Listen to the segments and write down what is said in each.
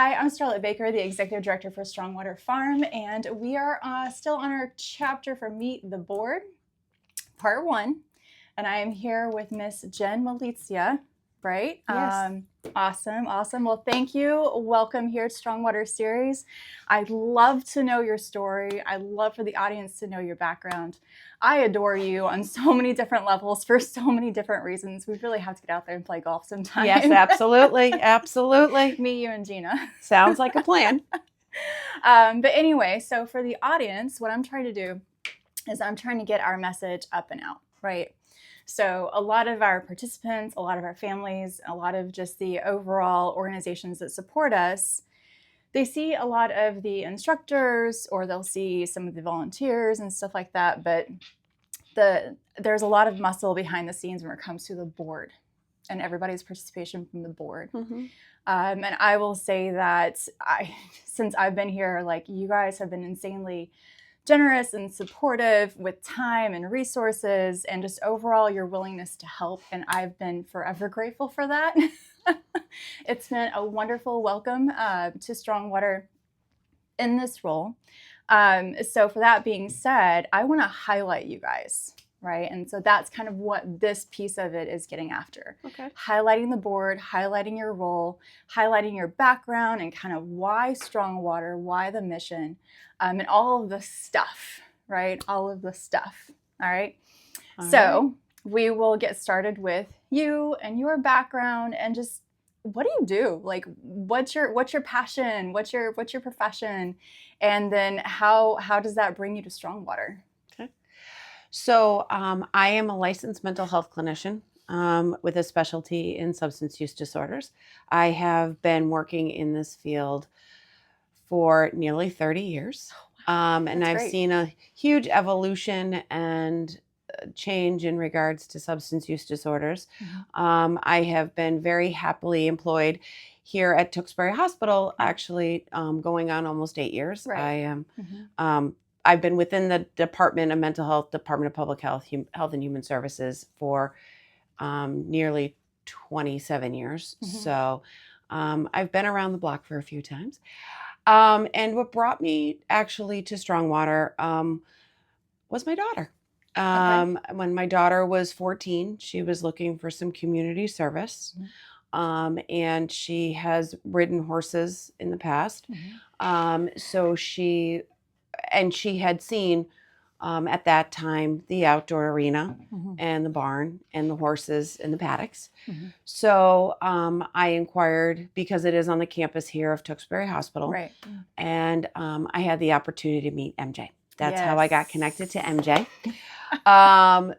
Hi, I'm Starlet Baker, the Executive Director for Strongwater Farm, and we are still on our chapter for Meet the Board, Part 1. And I am here with Miss Jenn Malizia, right? Yes. Awesome. Well, thank you. Welcome here to Strongwater Series. I'd love to know your story. I'd love for the audience to know your background. I adore you on so many different levels for so many different reasons. We really have to get out there and play golf sometime. Yes, absolutely. Absolutely. Me, you, and Gina. Sounds like a plan. But anyway, so for the audience, what I'm trying to do is I'm trying to get our message up and out, right? So a lot of our participants, a lot of our families, a lot of just the overall organizations that support us, they see a lot of the instructors or they'll see some of the volunteers and stuff like that. But there's a lot of muscle behind the scenes when it comes to the board and everybody's participation from the board. Mm-hmm. And I will say that since I've been here, like you guys have been insanely generous and supportive with time and resources and just overall your willingness to help. And I've been forever grateful for that. It's been a wonderful welcome to Strongwater in this role. So for that being said, I want to highlight you guys, right? And so that's kind of what this piece of it is getting after. Okay. Highlighting the board, highlighting your role, highlighting your background and kind of why Strongwater, why the mission, and all of the stuff, right? All of the stuff, all right? So we will get started with you and your background and just what do you do? Like, what's your passion? What's your profession? And then how does that bring you to Strongwater? Okay. So I am a licensed mental health clinician with a specialty in substance use disorders. I have been working in this field for nearly 30 years. And I've seen a huge evolution and change in regards to substance use disorders. Mm-hmm. I have been very happily employed here at Tewksbury Hospital, actually going on almost 8 years. Right. I am. Mm-hmm. I've been within the Department of Mental Health, Department of Public Health, Health and Human Services for nearly 27 years. Mm-hmm. So I've been around the block for a few times. And what brought me actually to Strongwater was my daughter. When my daughter was 14, she was looking for some community service. Mm-hmm. And she has ridden horses in the past. Mm-hmm. So she had seen at that time the outdoor arena. Mm-hmm. and the barn and the horses and the paddocks. Mm-hmm. So I inquired because it is on the campus here of Tewksbury Hospital. Right. And I had the opportunity to meet MJ. That's how I got connected to MJ.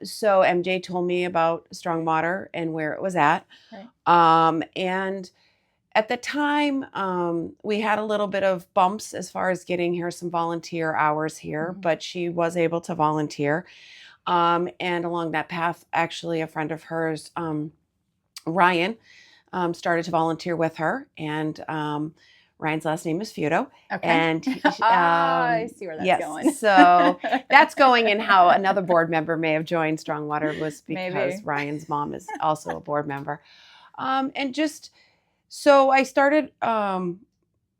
So MJ told me about Strongwater and where it was at. Right. And at the time, we had a little bit of bumps as far as getting her some volunteer hours here, mm-hmm. but she was able to volunteer. And along that path, actually, a friend of hers, Ryan, started to volunteer with her. And Ryan's last name is Feudo. Okay. And I see where that's going. So that's going in how another board member may have joined Strongwater was because Ryan's mom is also a board member. And just so I started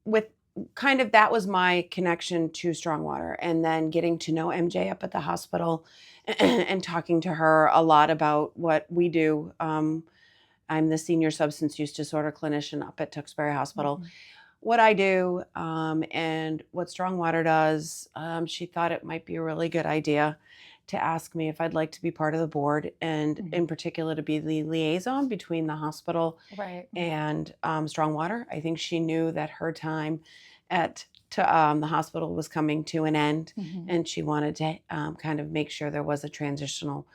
with kind of that was my connection to Strongwater, and then getting to know MJ up at the hospital and talking to her a lot about what we do. I'm the senior substance use disorder clinician up at Tewksbury Hospital. Mm-hmm. What I do and what Strongwater does, she thought it might be a really good idea to ask me if I'd like to be part of the board, and mm-hmm. in particular to be the liaison between the hospital and Strongwater. I think she knew that her time at the hospital was coming to an end, mm-hmm. and she wanted to kind of make sure there was a transitional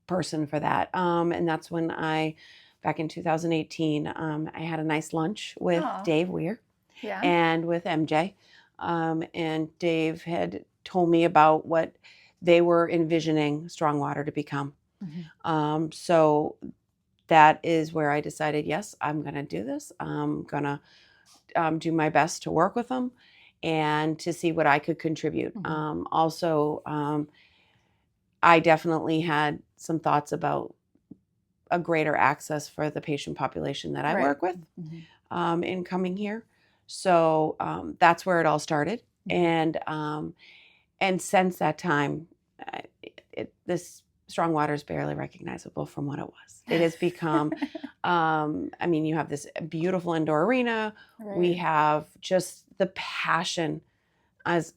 person for that. And that's when back in 2018, I had a nice lunch with Dave Weir and with MJ. And Dave had told me about what they were envisioning Strongwater to become. Mm-hmm. So that is where I decided, yes, I'm going to do this. I'm going to do my best to work with them and to see what I could contribute. Mm-hmm. Also, I definitely had some thoughts about a greater access for the patient population that I work with in coming here. So that's where it all started. And since that time, this Strongwater is barely recognizable from what it was. It has become, I mean, you have this beautiful indoor arena. Right. We have just the passion as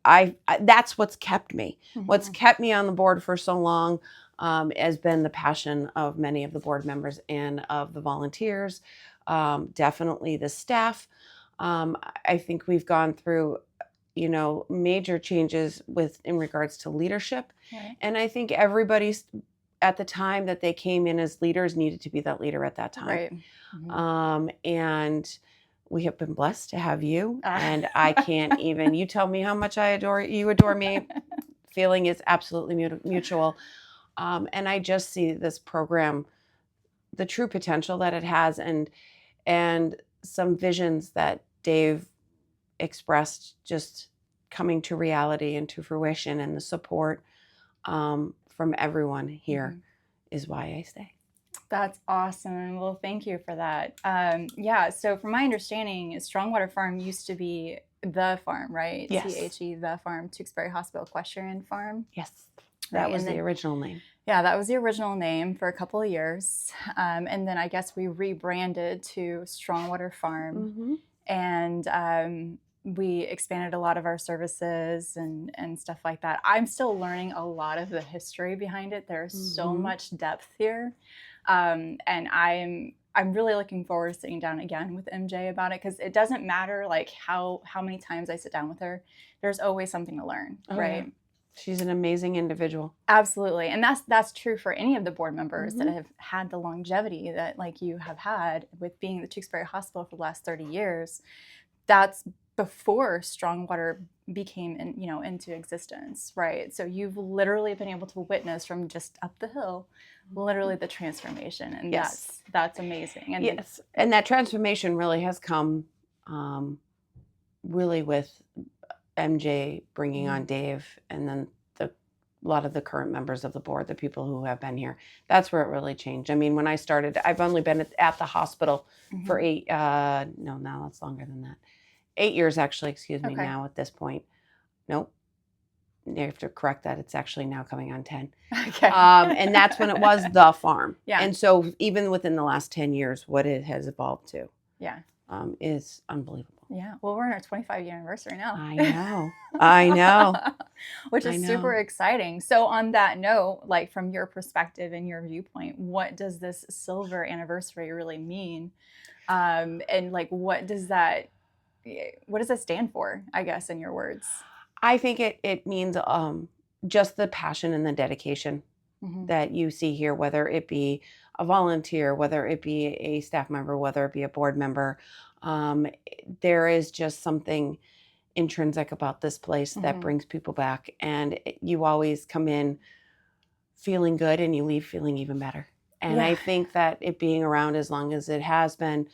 that's what's kept me. Mm-hmm. What's kept me on the board for so long has been the passion of many of the board members and of the volunteers, definitely the staff. I think we've gone through, major changes in regards to leadership. Right. And I think everybody's at the time that they came in as leaders needed to be that leader at that time. Right. Mm-hmm. And we have been blessed to have you. And I can't even, you tell me how much I adore you, adore me. Feeling is absolutely mutual. And I just see this program, the true potential that it has, and some visions that Dave expressed just coming to reality and to fruition, and the support from everyone here mm-hmm. is why I stay. That's awesome. Well, thank you for that. Yeah, so from my understanding, Strongwater Farm used to be the farm, right? Yes. THE, the farm, Tewksbury Hospital Equestrian Farm. Yes, that was the original name. Yeah, that was the original name for a couple of years. And then I guess we rebranded to Strongwater Farm. Mm-hmm. And we expanded a lot of our services and stuff like that. I'm still learning a lot of the history behind it. There's mm-hmm. so much depth here. And I'm really looking forward to sitting down again with MJ about it, because it doesn't matter like how many times I sit down with her. There's always something to learn, right? Yeah. She's an amazing individual. Absolutely. And that's true for any of the board members mm-hmm. that have had the longevity that like you have had with being at the Tewksbury Hospital for the last 30 years. That's before Strongwater became into existence, right? So you've literally been able to witness from just up the hill, literally the transformation. And yes. that's amazing. And yes. And that transformation really has come really with MJ bringing on Dave, and then a lot of the current members of the board, the people who have been here. That's where it really changed. I mean, when I started, I've only been at the hospital mm-hmm. for now it's longer than that. 8 years, actually, excuse me, okay. Now at this point. Nope. You have to correct that. It's actually now coming on 10. Okay. And that's when it was the farm. Yeah. And so even within the last 10 years, what it has evolved to is unbelievable. Yeah. Well, we're in our 25-year anniversary now. I know. Which is super exciting. So on that note, like from your perspective and your viewpoint, what does this silver anniversary really mean? And like, what does that stand for, I guess, in your words? I think it means just the passion and the dedication mm-hmm. that you see here, whether it be a volunteer, whether it be a staff member, whether it be a board member. There is just something intrinsic about this place that mm-hmm. brings people back, and you always come in feeling good and you leave feeling even better. And I think that it being around as long as it has been,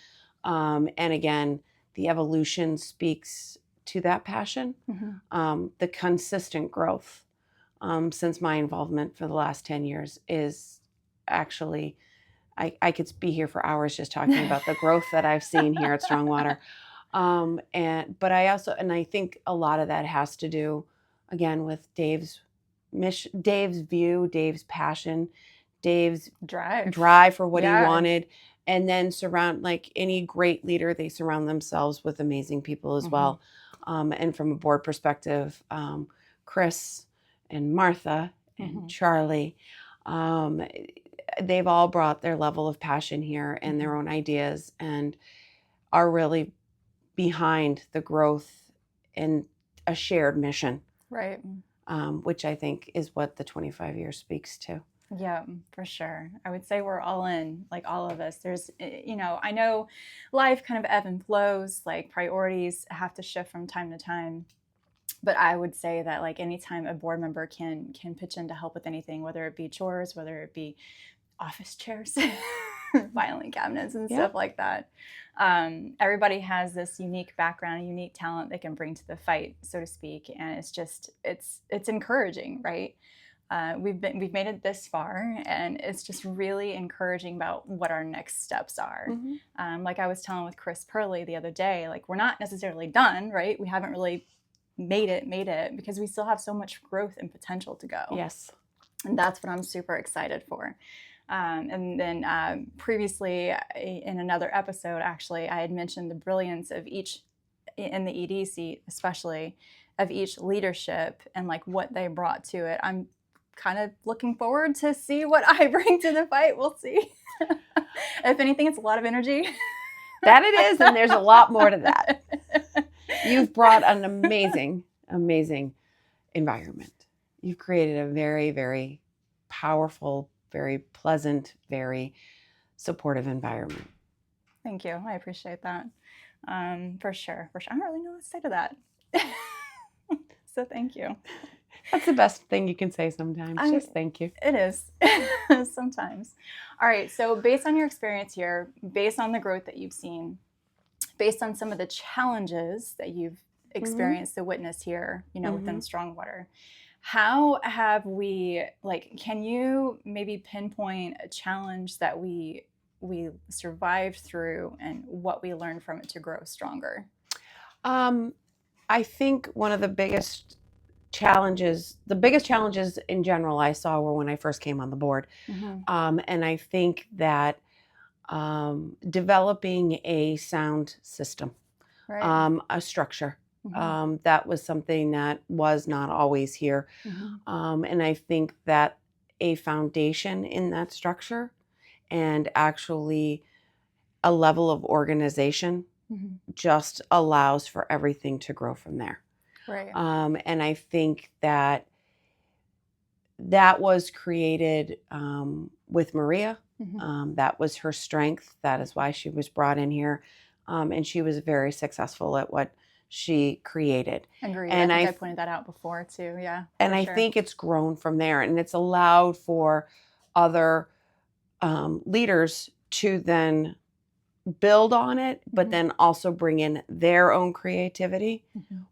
and again, the evolution speaks to that passion, mm-hmm. The consistent growth since my involvement for the last 10 years is actually, I could be here for hours just talking about the growth that I've seen here at Strongwater. But I think a lot of that has to do, again, with Dave's mission, Dave's view, Dave's passion, Dave's drive for what he wanted. And then like any great leader, they surround themselves with amazing people as mm-hmm. well. And from a board perspective, Chris and Martha and mm-hmm. Charlie, they've all brought their level of passion here and their own ideas, and are really behind the growth and a shared mission. Right. Which I think is what the 25 years speaks to. Yeah, for sure. I would say we're all in, like all of us. There's, I know life kind of ebb and flows, like priorities have to shift from time to time. But I would say that like anytime a board member can pitch in to help with anything, whether it be chores, whether it be office chairs, filing cabinets and stuff like that. Everybody has this unique background, unique talent they can bring to the fight, so to speak. And it's just, it's encouraging, right? we've made it this far, and it's just really encouraging about what our next steps are. Like I was telling with Chris Purley the other day, like we're not necessarily done, right? We haven't really made it because we still have so much growth and potential to go. Yes. And that's what I'm super excited for. And then previously in another episode, actually, I had mentioned the brilliance of each, in the ED seat especially, of each leadership and like what they brought to it. I'm kind of looking forward to see what I bring to the fight. We'll see. If anything, it's a lot of energy. That it is, and there's a lot more to that. You've brought an amazing, amazing environment. You've created a very, very powerful, very pleasant, very supportive environment. Thank you. I appreciate that. For sure. I don't really know what to say to that. So thank you. That's the best thing you can say sometimes. Just thank you. It is. Sometimes. All right. So based on your experience here, based on the growth that you've seen, based on some of the challenges that you've experienced, the witness here, within Strongwater, how have we, can you maybe pinpoint a challenge that we survived through and what we learned from it to grow stronger? I think one of the biggest challenges in general I saw were when I first came on the board. And I think that developing a sound system, a structure, that was something that was not always here. And I think that a foundation in that structure and actually a level of organization just allows for everything to grow from there. Right. And I think that was created with Maria. That was her strength. That is why she was brought in here. And she was very successful at what she created. Agreed. And I pointed that out before too. Yeah. And I think it's grown from there, and it's allowed for other leaders to then build on it, but then also bring in their own creativity,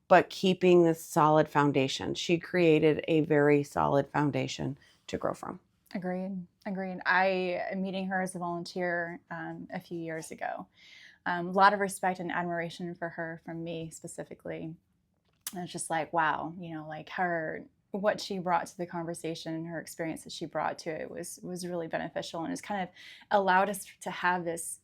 but keeping this solid foundation. She created a very solid foundation to grow from. Agreed. I am meeting her as a volunteer a few years ago. A lot of respect and admiration for her from me specifically. And it's just like, wow, like what she brought to the conversation, her experience that she brought to it was really beneficial, and it's kind of allowed us to have this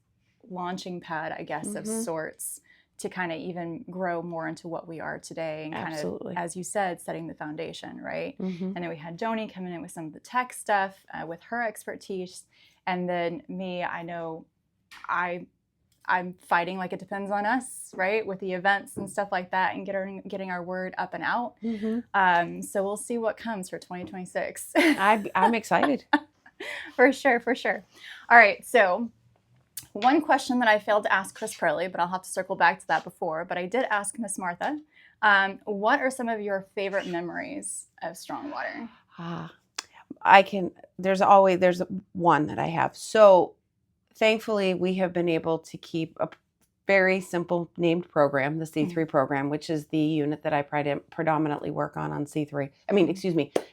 launching pad, I guess, of sorts, to kind of even grow more into what we are today, and kind of, as you said, setting the foundation, right? And then we had Joni coming in with some of the tech stuff with her expertise, and then me, I know I'm fighting like it depends on us, right, with the events and stuff like that, and getting our word up and out. So we'll see what comes for 2026. I'm excited. For sure. All right, so one question that I failed to ask Chris Purley, but I'll have to circle back to that before. But I did ask Miss Martha, what are some of your favorite memories of Strongwater? There's one that I have. So thankfully, we have been able to keep a very simple named program, the C3 program, which is the unit that I predominantly work on C3.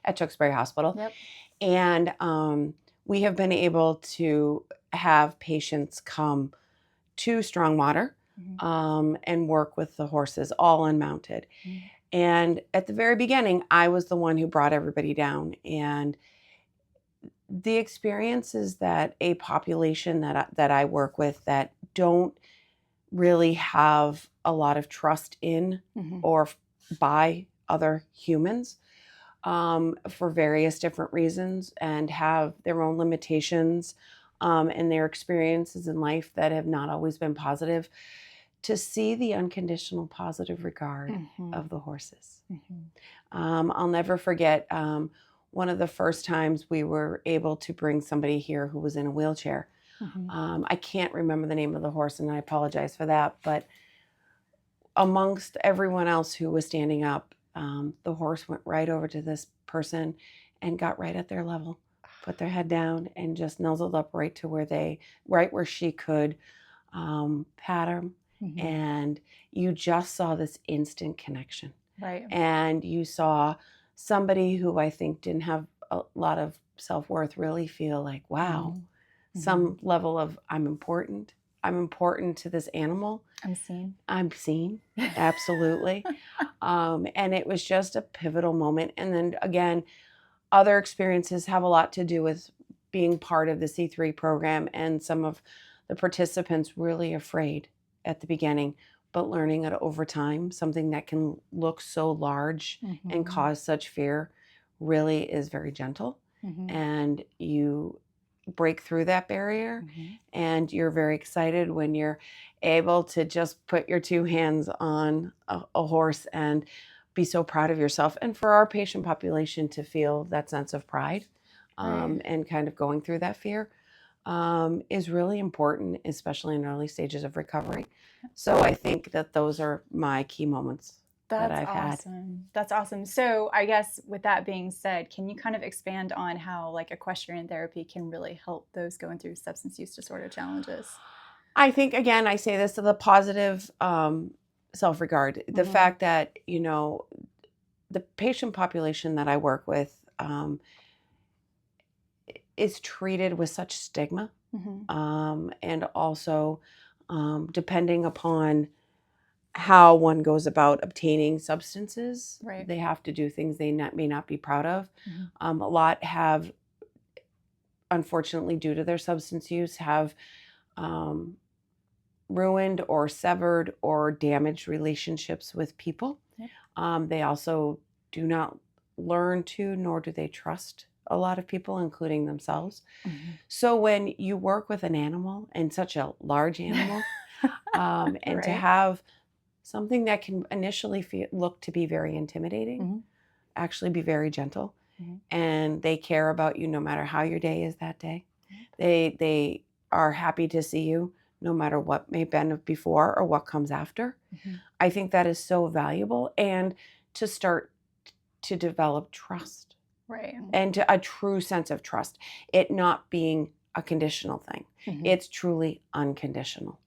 At Tewksbury Hospital. Yep. And we have been able to have patients come to Strongwater and work with the horses, all unmounted. And at the very beginning, I was the one who brought everybody down. And the experience is that a population that I work with that don't really have a lot of trust in or by other humans for various different reasons, and have their own limitations and their experiences in life that have not always been positive, to see the unconditional positive regard of the horses. I'll never forget one of the first times we were able to bring somebody here who was in a wheelchair. I can't remember the name of the horse, and I apologize for that, but amongst everyone else who was standing up, the horse went right over to this person and got right at their level, put their head down, and just nuzzled up right where she could pat him. And you just saw this instant connection. Right. And you saw somebody who I think didn't have a lot of self-worth really feel like, wow, Mm-hmm. some level of I'm important to this animal. I'm seen. Absolutely. And it was just a pivotal moment. And then again, other experiences have a lot to do with being part of the C3 program, and some of the participants really afraid at the beginning, but learning it over time, something that can look so large Mm-hmm. and cause such fear really is very gentle. Mm-hmm. And you break through that barrier, Mm-hmm. and you're very excited when you're able to just put your two hands on a horse and be so proud of yourself. And for our patient population to feel that sense of pride, Right. and kind of going through that fear, is really important, especially in early stages of recovery. So I think that those are my key moments that That's I've had. awesome. That's awesome. So I guess with that being said, can you kind of expand on how like equestrian therapy can really help those going through substance use disorder challenges? I think, again, I say this to the positive self-regard, the Mm-hmm. fact that, the patient population that I work with is treated with such stigma. Mm-hmm. And also, depending upon how one goes about obtaining substances, Right. they have to do things they may not be proud of. Mm-hmm. A lot have, unfortunately, due to their substance use, have ruined or severed or damaged relationships with people. Yep. They also do not learn to, nor do they trust a lot of people, including themselves. Mm-hmm. So when you work with an animal, and such a large animal, and right, to have something that can initially look to be very intimidating, mm-hmm, actually be very gentle, mm-hmm, and they care about you no matter how your day is that day. Mm-hmm. They are happy to see you no matter what may have been before or what comes after. Mm-hmm. I think that is so valuable, and to start to develop trust. Right. And a true sense of trust. It not being a conditional thing. Mm-hmm. It's truly unconditional.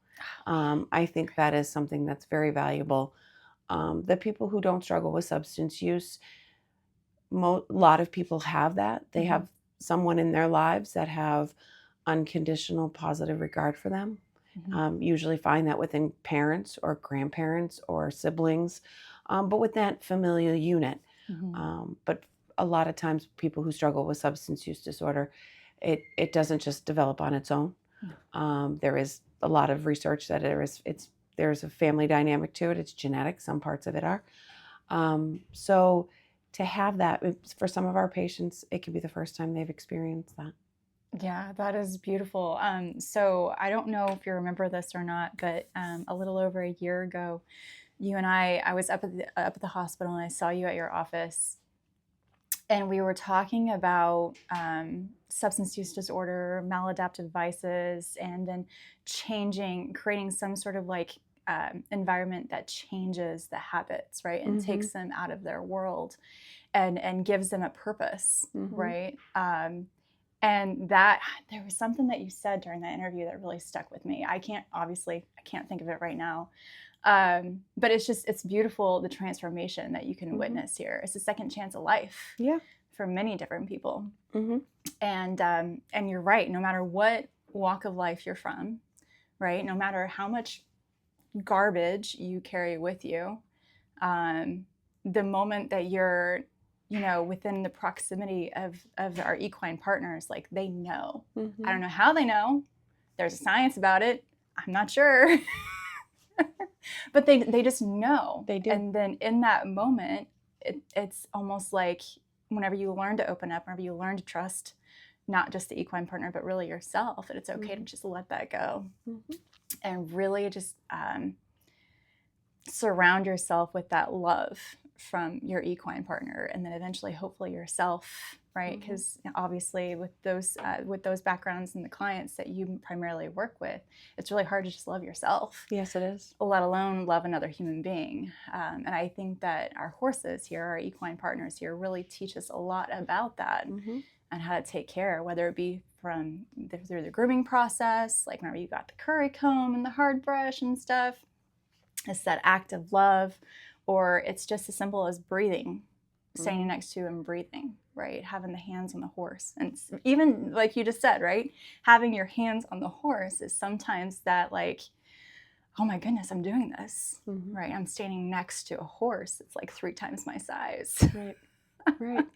I think that is something that's very valuable. The people who don't struggle with substance use, a lot of people have that. They, mm-hmm, have someone in their lives that have unconditional positive regard for them. Mm-hmm. Usually find that within parents or grandparents or siblings, but with that familial unit. Mm-hmm. But a lot of times people who struggle with substance use disorder, it doesn't just develop on its own. Mm-hmm. There is a lot of research that there's a family dynamic to it. It's genetic. Some parts of it are. So to have that, for some of our patients, it could be the first time they've experienced that. Yeah, that is beautiful. So I don't know if you remember this or not, but a little over a year ago, you and I was up at the hospital, and I saw you at your office, and we were talking about substance use disorder, maladaptive vices, and then creating some sort of like environment that changes the habits, right, and, mm-hmm, takes them out of their world, and gives them a purpose, mm-hmm, right? And that there was something that you said during that interview that really stuck with me. I can't think of it right now. But it's beautiful, the transformation that you can, mm-hmm, witness here. It's a second chance of life, yeah, for many different people. Mm-hmm. And you're right, no matter what walk of life you're from, right? No matter how much garbage you carry with you, the moment that you're, within the proximity of our equine partners, like they know. Mm-hmm. I don't know how they know. There's science about it. I'm not sure. But they just know. They do. And then in that moment, it's almost like whenever you learn to open up, whenever you learn to trust not just the equine partner, but really yourself, that it's okay, mm-hmm, to just let that go. Mm-hmm. And really just surround yourself with that love from your equine partner, and then eventually, hopefully, yourself, right? Because, mm-hmm, obviously, with those backgrounds and the clients that you primarily work with, it's really hard to just love yourself. Yes, it is. Let alone love another human being. And I think that our horses here, our equine partners here, really teach us a lot about that, mm-hmm, and how to take care, whether it be through the grooming process, like whenever you got the curry comb and the hard brush and stuff. It's that act of love, or it's just as simple as breathing, standing next to and breathing. right? Having the hands on the horse. And even like you just said, right? Having your hands on the horse is sometimes that like, oh my goodness, I'm doing this, right? I'm standing next to a horse. It's like 3 times my size. Right. Right.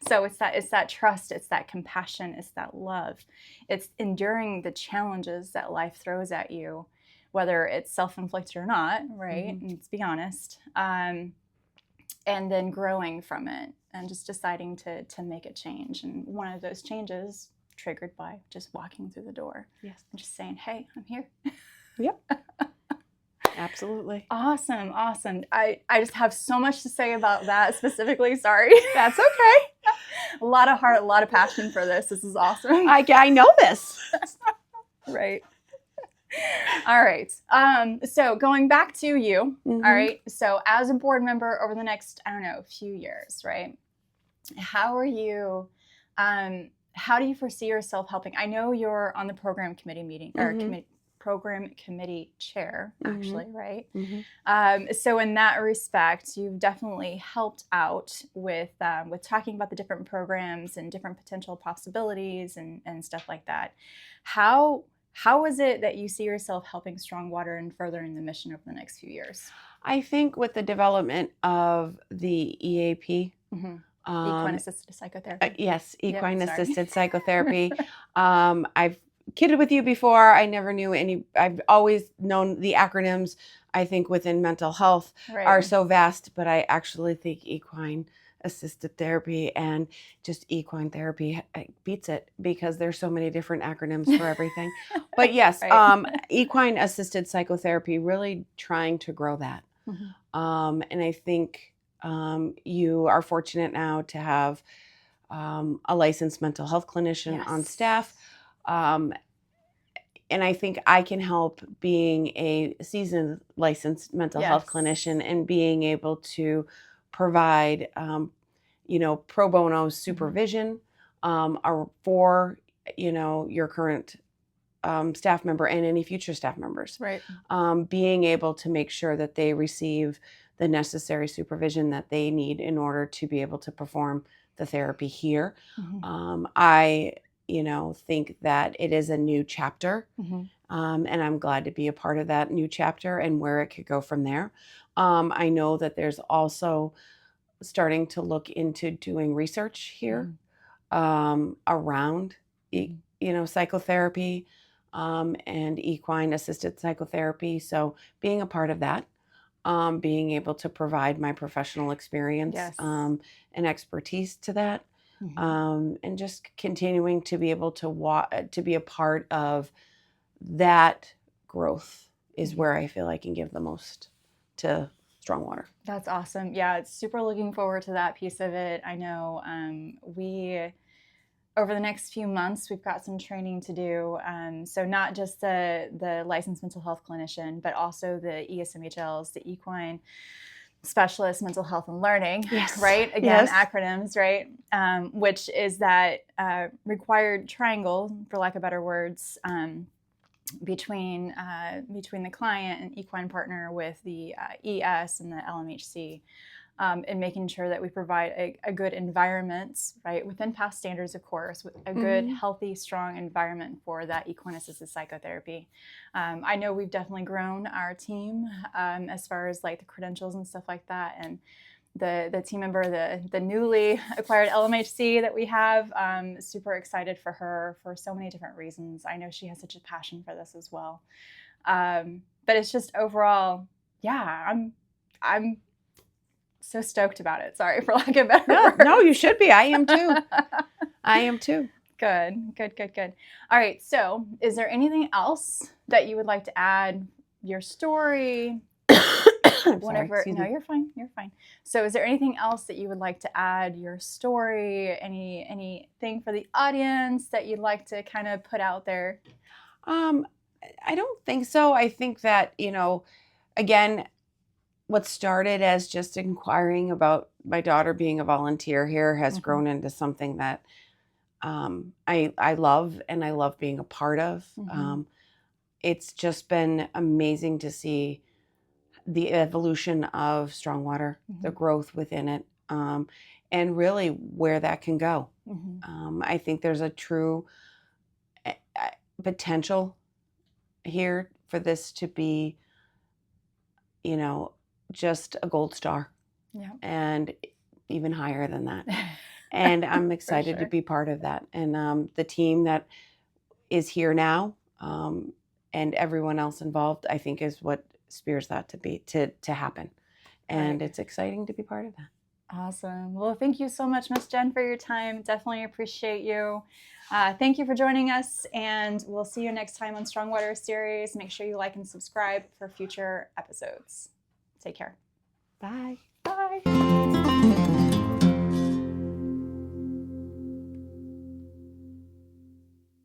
So it's that trust, it's that compassion, it's that love. It's enduring the challenges that life throws at you, whether it's self-inflicted or not, right? Let's be honest. And then growing from it and just deciding to make a change. And one of those changes triggered by just walking through the door. Yes. And just saying, hey, I'm here. Yep. Absolutely. Awesome. I just have so much to say about that specifically. Sorry. That's okay. A lot of heart, a lot of passion for this. This is awesome. I know this. Right. All right. So going back to you, all right. So as a board member over the next, I don't know, few years, right? How are you, how do you foresee yourself helping? I know you're on the program committee meeting or program committee chair, actually, right? So in that respect, you've definitely helped out with talking about the different programs and different potential possibilities and stuff like that. How is it that you see yourself helping Strongwater and furthering the mission over the next few years? I think with the development of the EAP, equine assisted psychotherapy. Yes, equine assisted psychotherapy. I've kidded with you before. I never knew I've always known the acronyms, I think, within mental health are so vast, but I actually think equine assisted therapy and just equine therapy beats it because there's so many different acronyms for everything. But yes, equine assisted psychotherapy, really trying to grow that. And I think you are fortunate now to have a licensed mental health clinician on staff. And I think I can help being a seasoned licensed mental health clinician and being able to provide, pro bono supervision for, your current staff member and any future staff members. Right. Being able to make sure that they receive the necessary supervision that they need in order to be able to perform the therapy here. I think that it is a new chapter, and I'm glad to be a part of that new chapter and where it could go from there. I know that there's also starting to look into doing research here around, psychotherapy and equine assisted psychotherapy. So being a part of that, being able to provide my professional experience and expertise to that. And just continuing to be able to be a part of that growth is where I feel I can give the most to Strongwater. That's awesome. Yeah, it's super looking forward to that piece of it. I know over the next few months, we've got some training to do. So not just the licensed mental health clinician, but also the ESMHLs, the equine specialist mental health and learning, right? Again, acronyms, right? Which is that required triangle, for lack of better words, between the client and equine partner with the ES and the LMHC, and making sure that we provide a good environment, right, within past standards, of course, with a good, healthy, strong environment for that equine assisted psychotherapy. I know we've definitely grown our team as far as like the credentials and stuff like that, and the team member, the newly acquired LMHC that we have, super excited for her for so many different reasons. I know she has such a passion for this as well. But it's just overall, I'm so stoked about it. Sorry for lack of better words. No, you should be. I am too. I am too. Good. All right. So is there anything else that you would like to add? Your story? Whatever. Sorry, no, you're fine. So is there anything else that you would like to add? Your story? Anything for the audience that you'd like to kind of put out there? I don't think so. I think that, again, what started as just inquiring about my daughter being a volunteer here has grown into something that I love, and I love being a part of. It's just been amazing to see the evolution of Strongwater, the growth within it. and really where that can go. I think there's a true potential here for this to be, just a gold star. Yeah. And even higher than that. And I'm excited to be part of that. And the team that is here now, and everyone else involved, I think is what spears that to happen. And it's exciting to be part of that. Awesome. Well, thank you so much, Miss Jenn, for your time. Definitely appreciate you. Thank you for joining us, and we'll see you next time on Strongwater Series. Make sure you like and subscribe for future episodes. Take care. Bye. Bye.